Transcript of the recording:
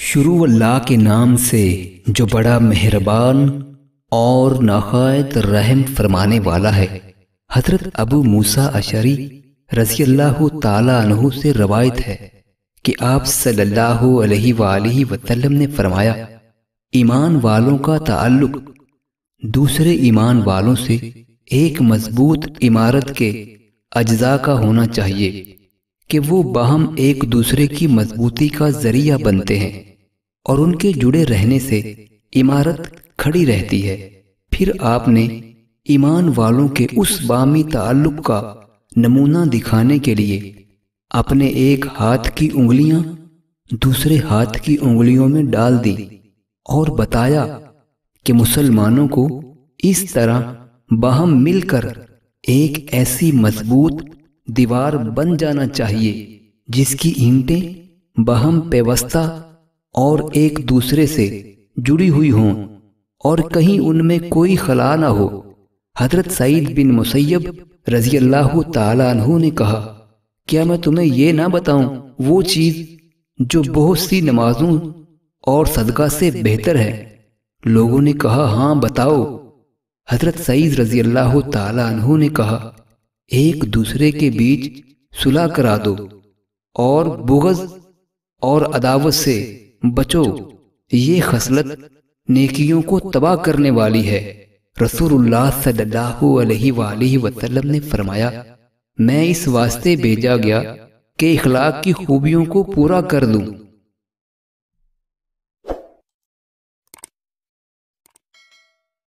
شروع اللہ کے نام سے جو بڑا مہربان اور نہایت رحم فرمانے والا ہے۔ حضرت ابو موسیٰ اشعری رضی اللہ تعالی عنہ سے روایت ہے کہ آپ صلی اللہ علیہ وآلہ وسلم نے فرمایا، ایمان والوں کا تعلق دوسرے ایمان والوں سے ایک مضبوط عمارت کے اجزاء کا ہونا چاہیے کہ وہ باہم ایک دوسرے کی مضبوطی کا ذریعہ بنتے ہیں اور ان کے جڑے رہنے سے عمارت کھڑی رہتی ہے۔ پھر آپ نے ایمان والوں کے اس باہمی تعلق کا نمونہ دکھانے کے لیے اپنے ایک ہاتھ کی انگلیاں دوسرے ہاتھ کی انگلیوں میں ڈال دیں اور بتایا کہ مسلمانوں کو اس طرح باہم مل کر ایک ایسی مضبوط دیوار بن جانا چاہیے جس کی اینٹیں باہم پیوستہ اور ایک دوسرے سے جڑی ہوئی ہوں اور کہیں ان میں کوئی خلا نہ ہو۔ حضرت سعید بن مسیب رضی اللہ تعالی عنہ نے کہا، کیا میں تمہیں یہ نہ بتاؤں وہ چیز جو بہت سی نمازوں اور صدقہ سے بہتر ہے؟ لوگوں نے کہا، ہاں بتاؤ۔ حضرت سعید رضی اللہ تعالی عنہ نے کہا، ایک دوسرے کے بیچ صلح کرا دو اور بغض اور عداوت سے بچو، یہ خصلت نیکیوں کو تباہ کرنے والی ہے۔ رسول اللہ صلی اللہ علیہ وآلہ وسلم نے فرمایا، میں اس واسطے بھیجا گیا کہ اخلاق کی خوبیوں کو پورا کر دوں۔